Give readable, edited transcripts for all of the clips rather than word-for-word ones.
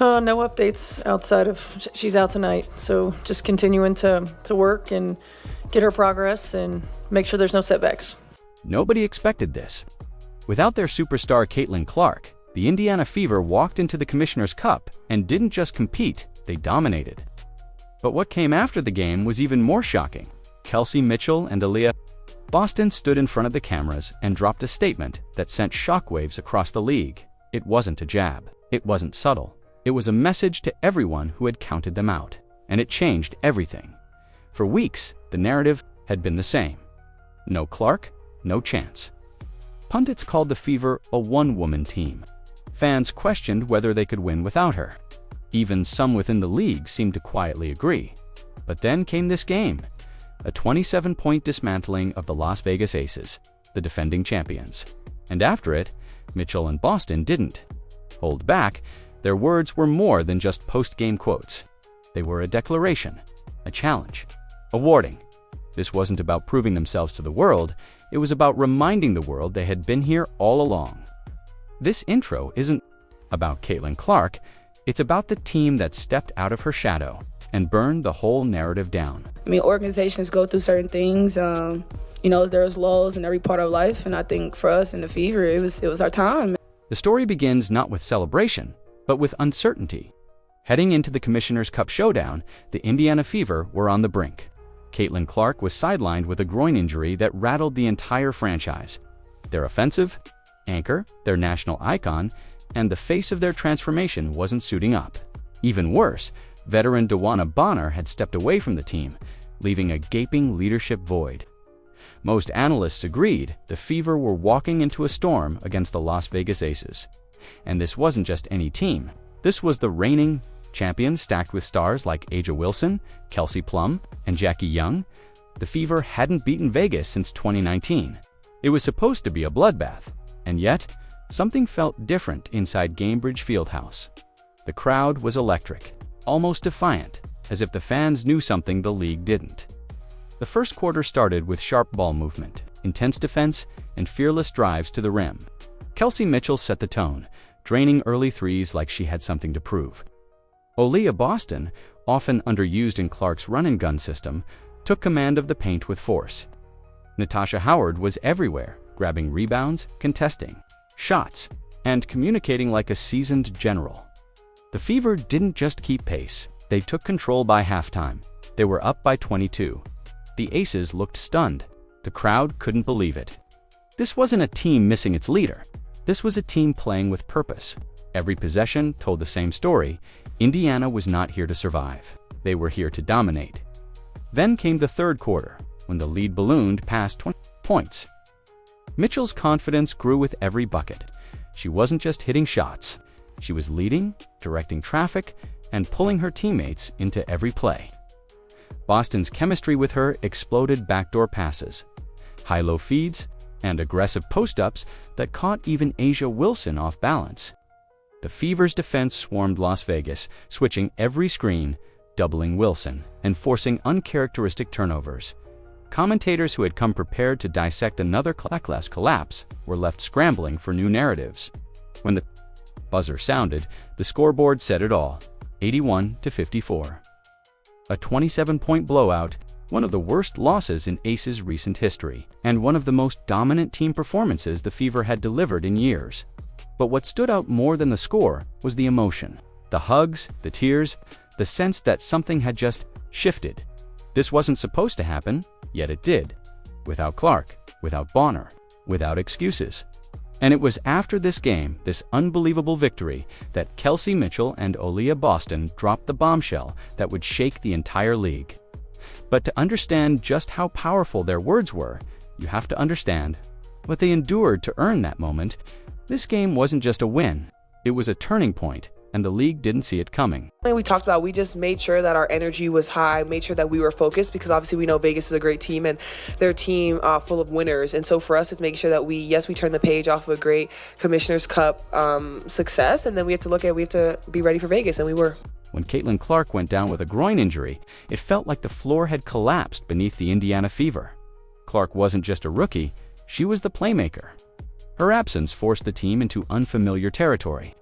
No updates outside of she's out tonight. So just continuing to work and get her progress and make sure there's no setbacks. Nobody expected this. Without their superstar Caitlin Clark, the Indiana Fever walked into the Commissioner's Cup and didn't just compete, they dominated. But what came after the game was even more shocking. Kelsey Mitchell and Aaliyah Boston stood in front of the cameras and dropped a statement that sent shockwaves across the league. It wasn't a jab. It wasn't subtle. It was a message to everyone who had counted them out, and it changed everything. For weeks, the narrative had been the same. No Clark, no chance. Pundits called the Fever a one-woman team. Fans questioned whether they could win without her. Even some within the league seemed to quietly agree. But then came this game, a 27-point dismantling of the Las Vegas Aces, the defending champions. And after it, Mitchell and Boston didn't hold back. Their words were more than just post-game quotes. They were a declaration, a challenge, a warning. This wasn't about proving themselves to the world, it was about reminding the world they had been here all along. This intro isn't about Caitlin Clark, it's about the team that stepped out of her shadow and burned the whole narrative down. I mean, organizations go through certain things. There's lulls in every part of life, and I think for us in the Fever, it was our time. The story begins not with celebration, but with uncertainty. Heading into the Commissioner's Cup showdown, the Indiana Fever were on the brink. Caitlin Clark was sidelined with a groin injury that rattled the entire franchise. Their offensive anchor, their national icon, and the face of their transformation wasn't suiting up. Even worse, veteran DeWanna Bonner had stepped away from the team, leaving a gaping leadership void. Most analysts agreed the Fever were walking into a storm against the Las Vegas Aces. And this wasn't just any team. This was the reigning champions stacked with stars like A'ja Wilson, Kelsey Plum, and Jackie Young. The Fever hadn't beaten Vegas since 2019. It was supposed to be a bloodbath, and yet, something felt different inside Gainbridge Fieldhouse. The crowd was electric, almost defiant, as if the fans knew something the league didn't. The first quarter started with sharp ball movement, intense defense, and fearless drives to the rim. Kelsey Mitchell set the tone, draining early threes like she had something to prove. Aaliyah Boston, often underused in Clark's run-and-gun system, took command of the paint with force. Natasha Howard was everywhere, grabbing rebounds, contesting shots, and communicating like a seasoned general. The Fever didn't just keep pace, they took control by halftime. They were up by 22. The Aces looked stunned. The crowd couldn't believe it. This wasn't a team missing its leader. This was a team playing with purpose. Every possession told the same story. Indiana was not here to survive. They were here to dominate. Then came the third quarter, when the lead ballooned past 20 points. Mitchell's confidence grew with every bucket. She wasn't just hitting shots. She was leading, directing traffic, and pulling her teammates into every play. Boston's chemistry with her exploded backdoor passes, high-low feeds, and aggressive post-ups that caught even A'ja Wilson off balance. The Fever's defense swarmed Las Vegas, switching every screen, doubling Wilson, and forcing uncharacteristic turnovers. Commentators who had come prepared to dissect another lackluster collapse were left scrambling for new narratives. When the buzzer sounded, the scoreboard said it all, 81-54. A 27-point blowout, one of the worst losses in Aces' recent history, and one of the most dominant team performances the Fever had delivered in years. But what stood out more than the score was the emotion. The hugs, the tears, the sense that something had just shifted. This wasn't supposed to happen, yet it did. Without Clark, without Bonner, without excuses. And it was after this game, this unbelievable victory, that Kelsey Mitchell and Aaliyah Boston dropped the bombshell that would shake the entire league. But to understand just how powerful their words were, you have to understand what they endured to earn that moment. This game wasn't just a win, it was a turning point, and the league didn't see it coming. We talked about, we just made sure that our energy was high, made sure that we were focused, because obviously we know Vegas is a great team and they're a team full of winners. And so for us, it's making sure that we turn the page off of a great Commissioner's Cup success, and then we have to be ready for Vegas, and we were. When Caitlin Clark went down with a groin injury, it felt like the floor had collapsed beneath the Indiana Fever. Clark wasn't just a rookie, she was the playmaker. Her absence forced the team into unfamiliar territory.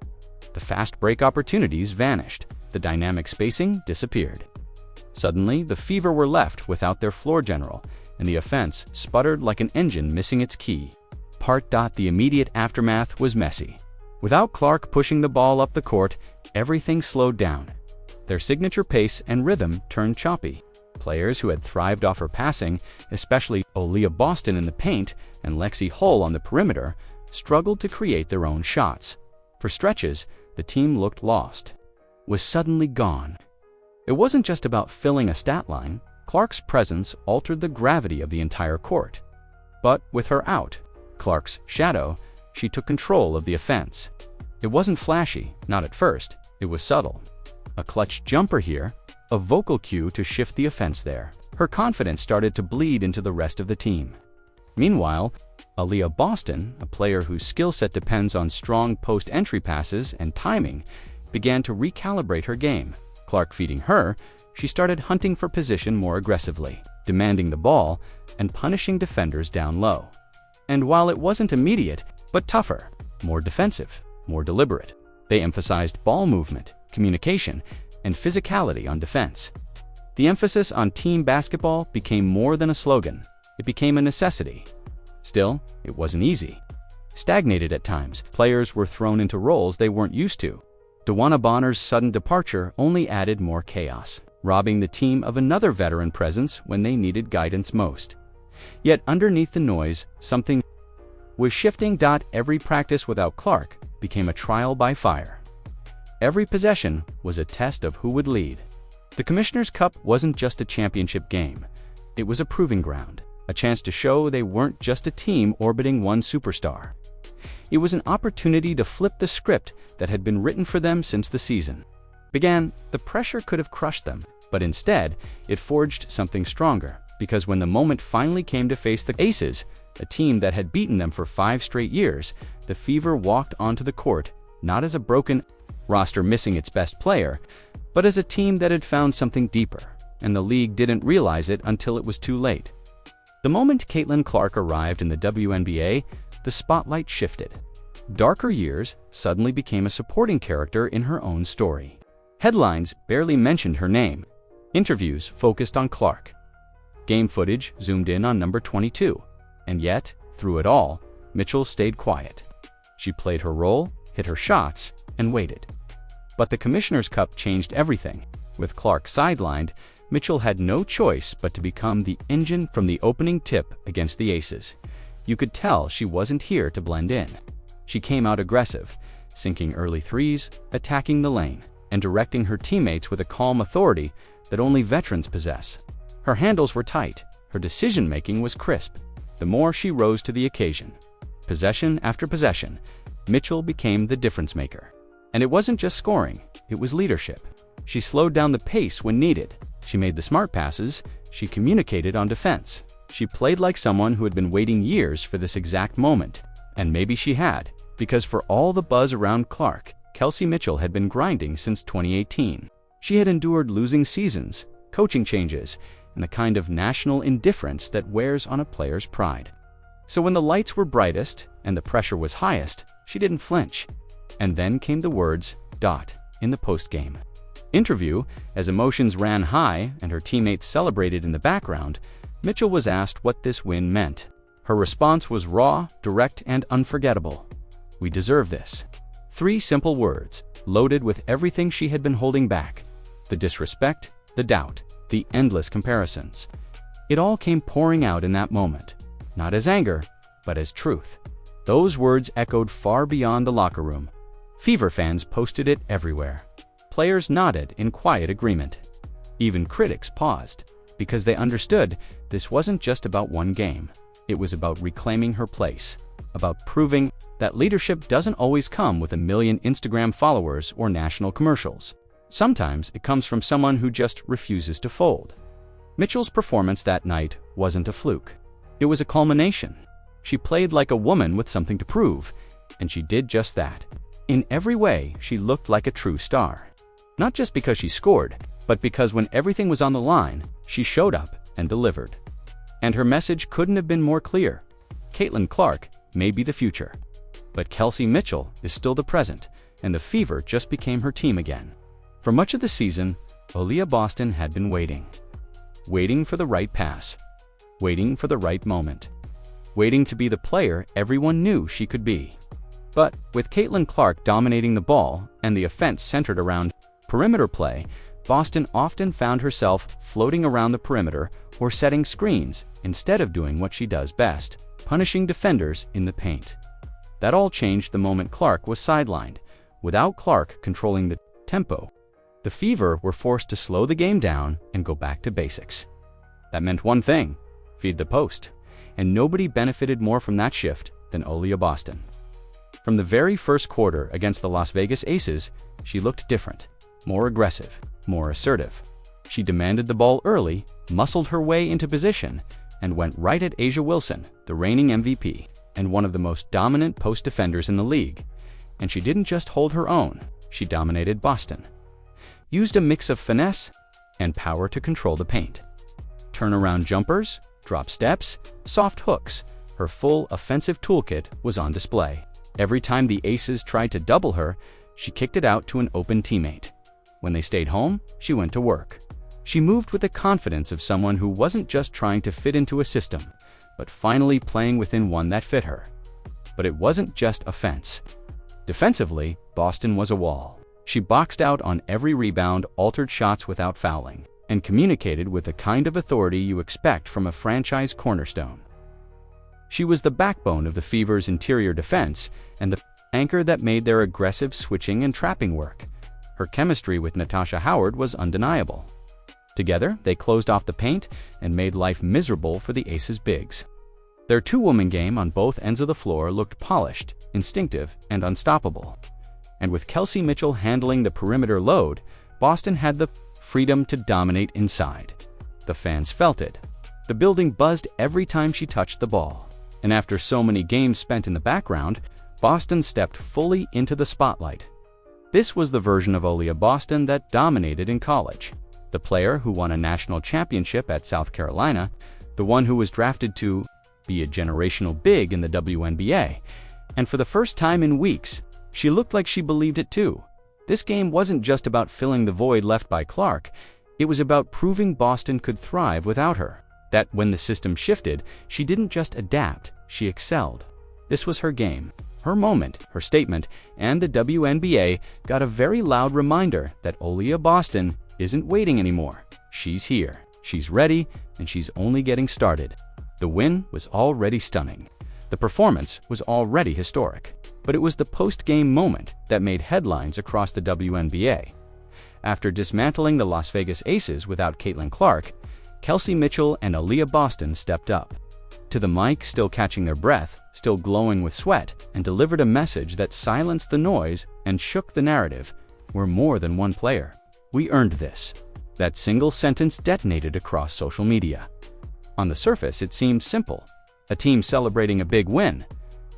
The fast break opportunities vanished. The dynamic spacing disappeared. Suddenly, the Fever were left without their floor general, and the offense sputtered like an engine missing its key. The immediate aftermath was messy. Without Clark pushing the ball up the court, everything slowed down. Their signature pace and rhythm turned choppy. Players who had thrived off her passing, especially Aaliyah Boston in the paint and Lexi Hull on the perimeter, struggled to create their own shots. For stretches, the team looked lost, was suddenly gone. It wasn't just about filling a stat line. Clark's presence altered the gravity of the entire court. But with her out, Clark's shadow, she took control of the offense. It wasn't flashy, not at first. It was subtle. A clutch jumper here, a vocal cue to shift the offense there. Her confidence started to bleed into the rest of the team. Meanwhile, Aaliyah Boston, a player whose skill set depends on strong post-entry passes and timing, began to recalibrate her game. Clark feeding her, she started hunting for position more aggressively, demanding the ball and punishing defenders down low. And while it wasn't immediate, but tougher, more defensive, more deliberate, they emphasized ball movement, communication, and physicality on defense. The emphasis on team basketball became more than a slogan. It became a necessity. Still, it wasn't easy. Stagnated at times, players were thrown into roles they weren't used to. DeWanna Bonner's sudden departure only added more chaos, robbing the team of another veteran presence when they needed guidance most. Yet underneath the noise, something was shifting. Every practice without Clark became a trial by fire. Every possession was a test of who would lead. The Commissioner's Cup wasn't just a championship game. It was a proving ground, a chance to show they weren't just a team orbiting one superstar. It was an opportunity to flip the script that had been written for them since the season began. The pressure could have crushed them, but instead, it forged something stronger, because when the moment finally came to face the Aces, a team that had beaten them for 5 straight years, the Fever walked onto the court not as a broken roster missing its best player, but as a team that had found something deeper, and the league didn't realize it until it was too late. The moment Caitlin Clark arrived in the WNBA, the spotlight shifted. Darker years suddenly became a supporting character in her own story. Headlines barely mentioned her name. Interviews focused on Clark. Game footage zoomed in on number 22. And yet, through it all, Mitchell stayed quiet. She played her role, hit her shots, and waited. But the Commissioner's Cup changed everything. With Clark sidelined, Mitchell had no choice but to become the engine from the opening tip against the Aces. You could tell she wasn't here to blend in. She came out aggressive, sinking early threes, attacking the lane, and directing her teammates with a calm authority that only veterans possess. Her handles were tight, her decision-making was crisp. The more she rose to the occasion, possession after possession, Mitchell became the difference maker. And it wasn't just scoring, it was leadership. She slowed down the pace when needed. She made the smart passes. She communicated on defense. She played like someone who had been waiting years for this exact moment. And maybe she had, because for all the buzz around Clark, Kelsey Mitchell had been grinding since 2018. She had endured losing seasons, coaching changes, and the kind of national indifference that wears on a player's pride. So when the lights were brightest and the pressure was highest, she didn't flinch. And then came the words, in the post-game interview. As emotions ran high and her teammates celebrated in the background, Mitchell was asked what this win meant. Her response was raw, direct, and unforgettable. "We deserve this." 3 simple words, loaded with everything she had been holding back. The disrespect, the doubt, the endless comparisons. It all came pouring out in that moment, not as anger, but as truth. Those words echoed far beyond the locker room. Fever fans posted it everywhere. Players nodded in quiet agreement. Even critics paused, because they understood this wasn't just about one game. It was about reclaiming her place, about proving that leadership doesn't always come with 1 million Instagram followers or national commercials. Sometimes it comes from someone who just refuses to fold. Mitchell's performance that night wasn't a fluke. It was a culmination. She played like a woman with something to prove, and she did just that. In every way, she looked like a true star. Not just because she scored, but because when everything was on the line, she showed up and delivered. And her message couldn't have been more clear. Caitlin Clark may be the future, but Kelsey Mitchell is still the present, and the Fever just became her team again. For much of the season, Aaliyah Boston had been waiting. Waiting for the right pass. Waiting for the right moment. Waiting to be the player everyone knew she could be. But with Caitlin Clark dominating the ball and the offense centered around perimeter play, Boston often found herself floating around the perimeter or setting screens instead of doing what she does best, punishing defenders in the paint. That all changed the moment Clark was sidelined. Without Clark controlling the tempo, the Fever were forced to slow the game down and go back to basics. That meant one thing: feed the post. And nobody benefited more from that shift than Aaliyah Boston. From the very first quarter against the Las Vegas Aces, she looked different, more aggressive, more assertive. She demanded the ball early, muscled her way into position, and went right at A'ja Wilson, the reigning MVP and one of the most dominant post defenders in the league. And she didn't just hold her own, she dominated Boston. Used a mix of finesse and power to control the paint. Turnaround jumpers, drop steps, soft hooks, her full offensive toolkit was on display. Every time the Aces tried to double her, she kicked it out to an open teammate. When they stayed home, she went to work. She moved with the confidence of someone who wasn't just trying to fit into a system, but finally playing within one that fit her. But it wasn't just offense. Defensively, Boston was a wall. She boxed out on every rebound, altered shots without fouling, and communicated with the kind of authority you expect from a franchise cornerstone. She was the backbone of the Fever's interior defense and the anchor that made their aggressive switching and trapping work. Her chemistry with Natasha Howard was undeniable. Together, they closed off the paint and made life miserable for the Aces' bigs. Their two-woman game on both ends of the floor looked polished, instinctive, and unstoppable. And with Kelsey Mitchell handling the perimeter load, Boston had the freedom to dominate inside. The fans felt it. The building buzzed every time she touched the ball. And after so many games spent in the background, Boston stepped fully into the spotlight. This was the version of Aaliyah Boston that dominated in college. The player who won a national championship at South Carolina, the one who was drafted to be a generational big in the WNBA. And for the first time in weeks, she looked like she believed it too. This game wasn't just about filling the void left by Clark, it was about proving Boston could thrive without her. That when the system shifted, she didn't just adapt, she excelled. This was her game, her moment, her statement, and the WNBA got a very loud reminder that Aaliyah Boston isn't waiting anymore. She's here, she's ready, and she's only getting started. The win was already stunning. The performance was already historic. But it was the post-game moment that made headlines across the WNBA. After dismantling the Las Vegas Aces without Caitlin Clark, Kelsey Mitchell and Aliyah Boston stepped up to the mic, still catching their breath, still glowing with sweat, and delivered a message that silenced the noise and shook the narrative. We're more than one player. We earned this. That single sentence detonated across social media. On the surface, it seemed simple. A team celebrating a big win.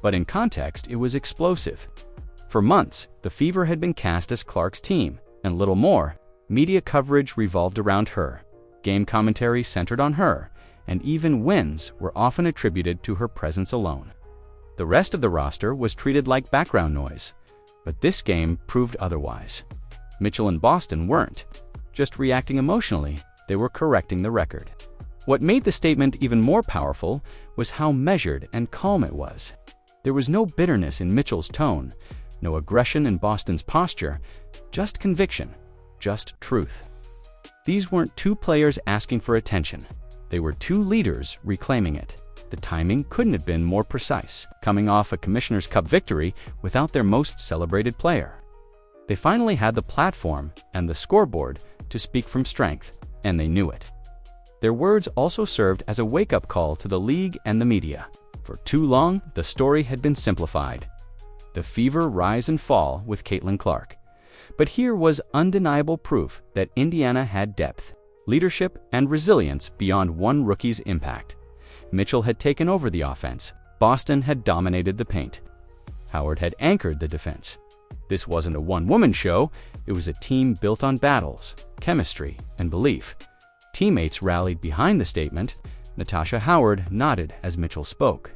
But in context, it was explosive. For months, the Fever had been cast as Clark's team, and little more. Media coverage revolved around her. Game commentary centered on her, and even wins were often attributed to her presence alone. The rest of the roster was treated like background noise, but this game proved otherwise. Mitchell and Boston weren't just reacting emotionally, they were correcting the record. What made the statement even more powerful was how measured and calm it was. There was no bitterness in Mitchell's tone, no aggression in Boston's posture, just conviction, just truth. These weren't two players asking for attention. They were two leaders reclaiming it. The timing couldn't have been more precise, coming off a Commissioner's Cup victory without their most celebrated player. They finally had the platform and the scoreboard to speak from strength, and they knew it. Their words also served as a wake-up call to the league and the media. For too long, the story had been simplified. The Fever rise and fall with Caitlin Clark. But here was undeniable proof that Indiana had depth, leadership, and resilience beyond one rookie's impact. Mitchell had taken over the offense. Boston had dominated the paint. Howard had anchored the defense. This wasn't a one-woman show. It was a team built on battles, chemistry, and belief. Teammates rallied behind the statement. Natasha Howard nodded as Mitchell spoke.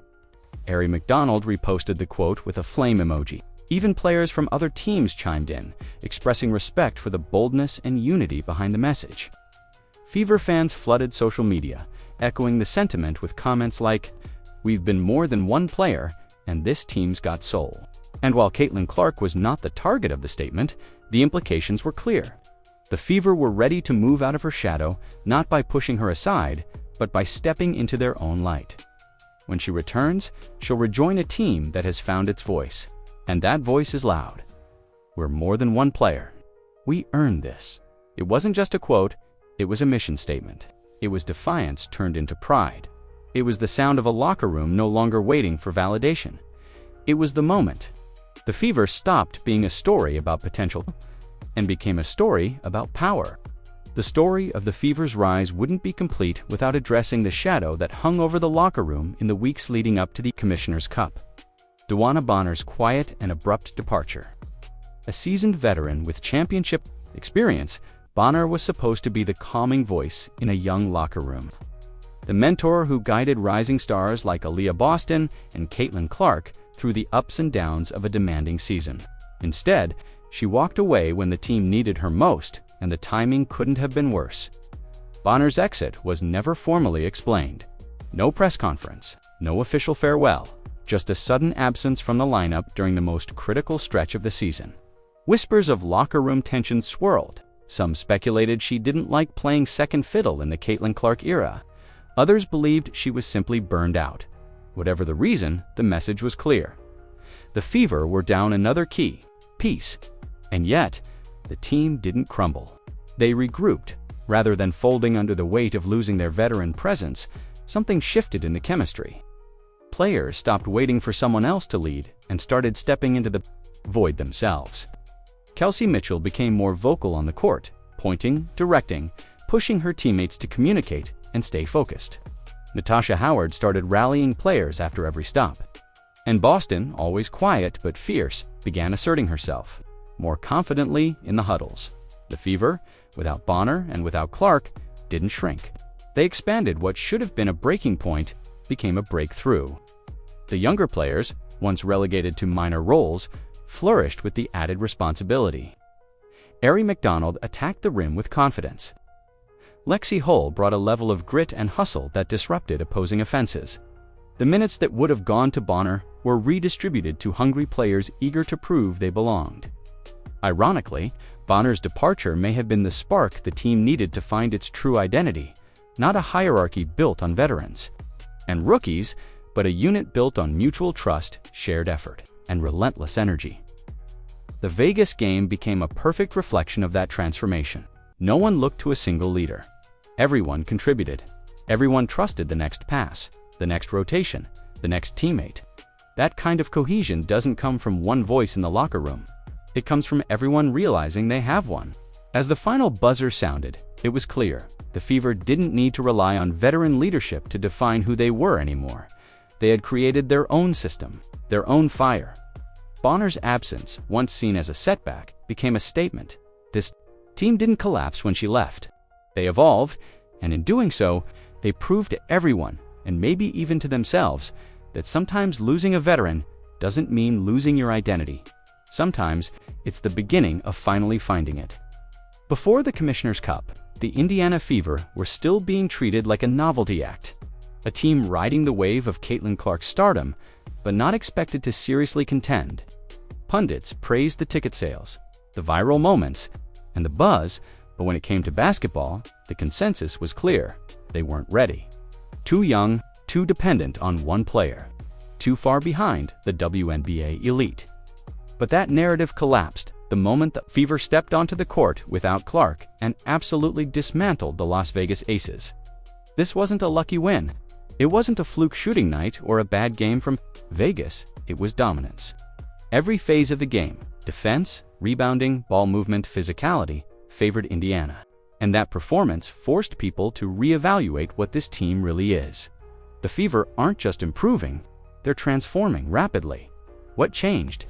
Ari McDonald reposted the quote with a flame emoji. Even players from other teams chimed in, expressing respect for the boldness and unity behind the message. Fever fans flooded social media, echoing the sentiment with comments like, "We've been more than one player, and this team's got soul." And while Caitlin Clark was not the target of the statement, the implications were clear. The Fever were ready to move out of her shadow, not by pushing her aside, but by stepping into their own light. When she returns, she'll rejoin a team that has found its voice. And that voice is loud. "We're more than one player. We earned this." It wasn't just a quote, it was a mission statement. It was defiance turned into pride. It was the sound of a locker room no longer waiting for validation. It was the moment. The Fever stopped being a story about potential and became a story about power. The story of the Fever's rise wouldn't be complete without addressing the shadow that hung over the locker room in the weeks leading up to the Commissioner's Cup. Dewana Bonner's quiet and abrupt departure. A seasoned veteran with championship experience, Bonner was supposed to be the calming voice in a young locker room. The mentor who guided rising stars like Aaliyah Boston and Caitlin Clark through the ups and downs of a demanding season. Instead, she walked away when the team needed her most, and the timing couldn't have been worse. Bonner's exit was never formally explained. No press conference, no official farewell. Just a sudden absence from the lineup during the most critical stretch of the season. Whispers of locker room tension swirled. Some speculated she didn't like playing second fiddle in the Caitlin Clark era. Others believed she was simply burned out. Whatever the reason, the message was clear. The Fever were down another key piece. And yet, the team didn't crumble. They regrouped. Rather than folding under the weight of losing their veteran presence, something shifted in the chemistry. Players stopped waiting for someone else to lead and started stepping into the void themselves. Kelsey Mitchell became more vocal on the court, pointing, directing, pushing her teammates to communicate and stay focused. Natasha Howard started rallying players after every stop. And Boston, always quiet but fierce, began asserting herself, more confidently in the huddles. The Fever, without Bonner and without Clark, didn't shrink. They expanded. What should have been a breaking point became a breakthrough. The younger players, once relegated to minor roles, flourished with the added responsibility. Ari McDonald attacked the rim with confidence. Lexi Hull brought a level of grit and hustle that disrupted opposing offenses. The minutes that would have gone to Bonner were redistributed to hungry players eager to prove they belonged. Ironically, Bonner's departure may have been the spark the team needed to find its true identity, not a hierarchy built on veterans and rookies, but a unit built on mutual trust, shared effort, and relentless energy. The Vegas game became a perfect reflection of that transformation. No one looked to a single leader. Everyone contributed. Everyone trusted the next pass, the next rotation, the next teammate. That kind of cohesion doesn't come from one voice in the locker room. It comes from everyone realizing they have one. As the final buzzer sounded, it was clear. The Fever didn't need to rely on veteran leadership to define who they were anymore. They had created their own system, their own fire. Bonner's absence, once seen as a setback, became a statement. This team didn't collapse when she left. They evolved, and in doing so, they proved to everyone, and maybe even to themselves, that sometimes losing a veteran doesn't mean losing your identity. Sometimes it's the beginning of finally finding it. Before the Commissioner's Cup, the Indiana Fever were still being treated like a novelty act, a team riding the wave of Caitlin Clark's stardom, but not expected to seriously contend. Pundits praised the ticket sales, the viral moments, and the buzz, but when it came to basketball, the consensus was clear. They weren't ready. Too young, too dependent on one player, too far behind the WNBA elite. But that narrative collapsed the moment the Fever stepped onto the court without Clark and absolutely dismantled the Las Vegas Aces. This wasn't a lucky win. It wasn't a fluke shooting night or a bad game from Vegas. It was dominance. Every phase of the game, defense, rebounding, ball movement, physicality, favored Indiana. And that performance forced people to reevaluate what this team really is. The Fever aren't just improving, they're transforming rapidly. What changed?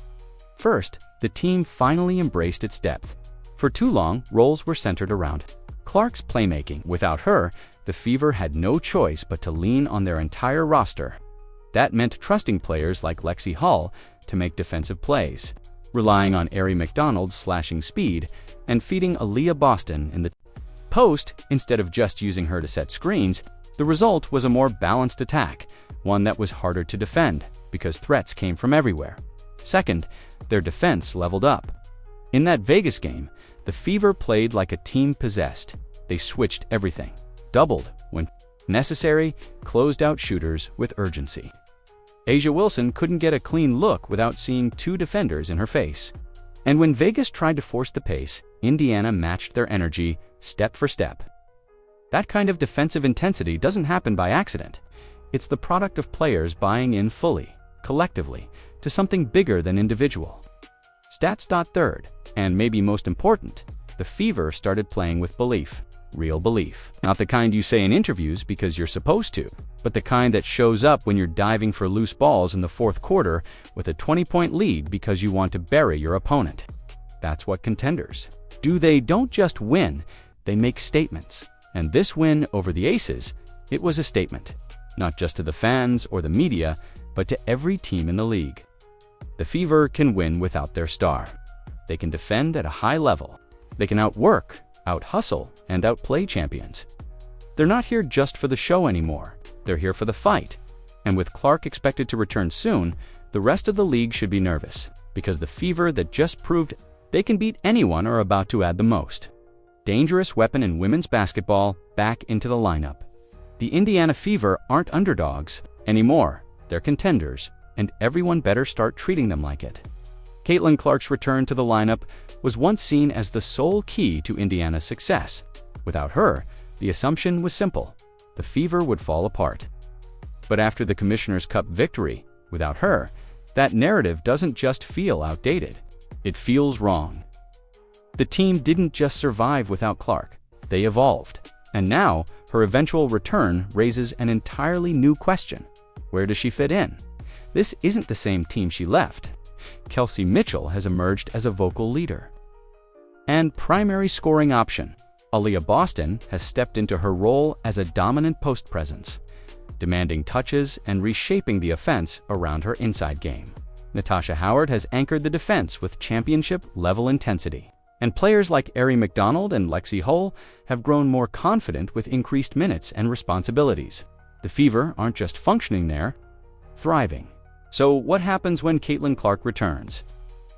First, the team finally embraced its depth. For too long, roles were centered around Clark's playmaking. Without her, the Fever had no choice but to lean on their entire roster. That meant trusting players like Lexi Hull to make defensive plays, relying on Aari McDonald's slashing speed and feeding Aaliyah Boston in the post instead of just using her to set screens. The result was a more balanced attack, one that was harder to defend because threats came from everywhere. Second, their defense leveled up. In that Vegas game, the Fever played like a team possessed. They switched everything, doubled when necessary, closed out shooters with urgency. A'ja Wilson couldn't get a clean look without seeing two defenders in her face. And when Vegas tried to force the pace, Indiana matched their energy step for step. That kind of defensive intensity doesn't happen by accident. It's the product of players buying in fully, collectively, to something bigger than individual. Stats. Third, and maybe most important, the Fever started playing with belief. Real belief. Not the kind you say in interviews because you're supposed to, but the kind that shows up when you're diving for loose balls in the fourth quarter with a 20-point lead because you want to bury your opponent. That's what contenders do. They don't just win, they make statements. And this win over the Aces, it was a statement. Not just to the fans or the media, but to every team in the league. The Fever can win without their star. They can defend at a high level. They can outwork, out-hustle, and outplay champions. They're not here just for the show anymore. They're here for the fight. And with Clark expected to return soon, the rest of the league should be nervous, because the Fever that just proved they can beat anyone are about to add the most dangerous weapon in women's basketball back into the lineup. The Indiana Fever aren't underdogs anymore. They're contenders, and everyone better start treating them like it. Caitlin Clark's return to the lineup was once seen as the sole key to Indiana's success. Without her, the assumption was simple: the Fever would fall apart. But after the Commissioner's Cup victory, without her, that narrative doesn't just feel outdated. It feels wrong. The team didn't just survive without Clark. They evolved. And now, her eventual return raises an entirely new question. Where does she fit in? This isn't the same team she left. Kelsey Mitchell has emerged as a vocal leader and primary scoring option. Aliyah Boston has stepped into her role as a dominant post presence, demanding touches and reshaping the offense around her inside game. Natasha Howard has anchored the defense with championship-level intensity. And players like Aari McDonald and Lexi Hull have grown more confident with increased minutes and responsibilities. The Fever aren't just functioning there, thriving. So what happens when Caitlin Clark returns?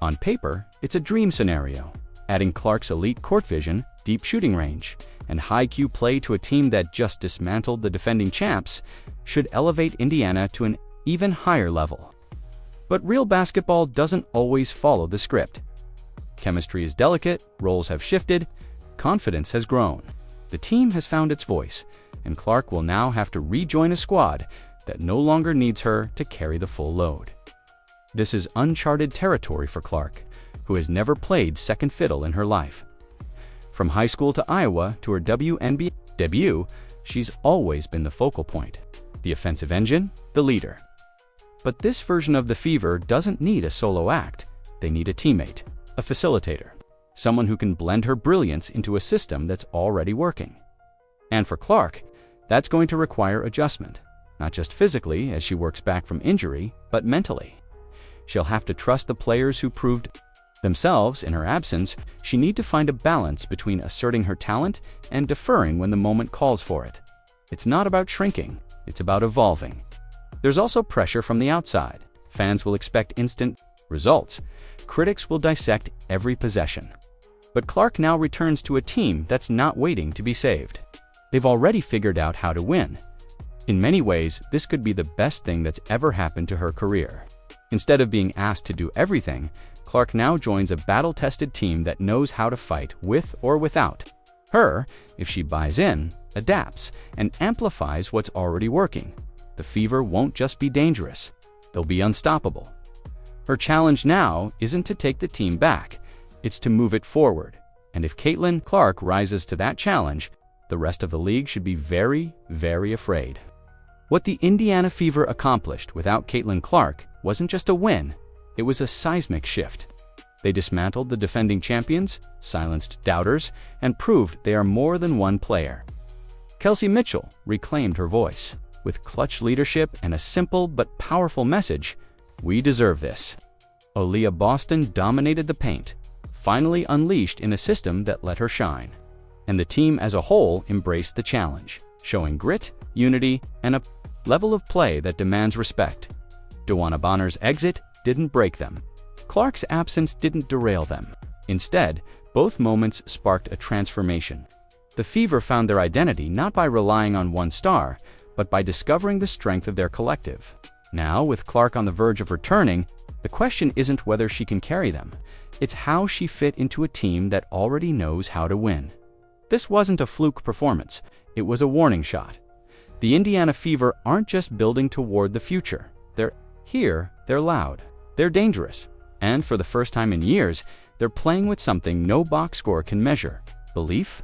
On paper, it's a dream scenario. Adding Clark's elite court vision, deep shooting range, and high-Q play to a team that just dismantled the defending champs should elevate Indiana to an even higher level. But real basketball doesn't always follow the script. Chemistry is delicate, roles have shifted, confidence has grown. The team has found its voice, and Clark will now have to rejoin a squad that no longer needs her to carry the full load. This is uncharted territory for Clark, who has never played second fiddle in her life. From high school to Iowa to her WNBA debut, she's always been the focal point, the offensive engine, the leader. But this version of the Fever doesn't need a solo act. They need a teammate, a facilitator, someone who can blend her brilliance into a system that's already working. And for Clark, that's going to require adjustment, not just physically as she works back from injury, but mentally. She'll have to trust the players who proved themselves in her absence. She needs to find a balance between asserting her talent and deferring when the moment calls for it. It's not about shrinking, it's about evolving. There's also pressure from the outside. Fans will expect instant results. Critics will dissect every possession. But Clark now returns to a team that's not waiting to be saved. They've already figured out how to win. In many ways, this could be the best thing that's ever happened to her career. Instead of being asked to do everything, Clark now joins a battle-tested team that knows how to fight with or without her. If she buys in, adapts, and amplifies what's already working, the Fever won't just be dangerous, they'll be unstoppable. Her challenge now isn't to take the team back, it's to move it forward. And if Caitlin Clark rises to that challenge, the rest of the league should be very, very afraid. What the Indiana Fever accomplished without Caitlin Clark wasn't just a win, it was a seismic shift. They dismantled the defending champions, silenced doubters, and proved they are more than one player. Kelsey Mitchell reclaimed her voice. With clutch leadership and a simple but powerful message, "We deserve this." Aaliyah Boston dominated the paint, finally unleashed in a system that let her shine. And the team as a whole embraced the challenge, showing grit, unity, and a level of play that demands respect. DeWanna Bonner's exit didn't break them. Clark's absence didn't derail them. Instead, both moments sparked a transformation. The Fever found their identity not by relying on one star, but by discovering the strength of their collective. Now, with Clark on the verge of returning, the question isn't whether she can carry them. It's how she fit into a team that already knows how to win. This wasn't a fluke performance. It was a warning shot. The Indiana Fever aren't just building toward the future. They're here, they're loud, they're dangerous. And for the first time in years, they're playing with something no box score can measure: belief,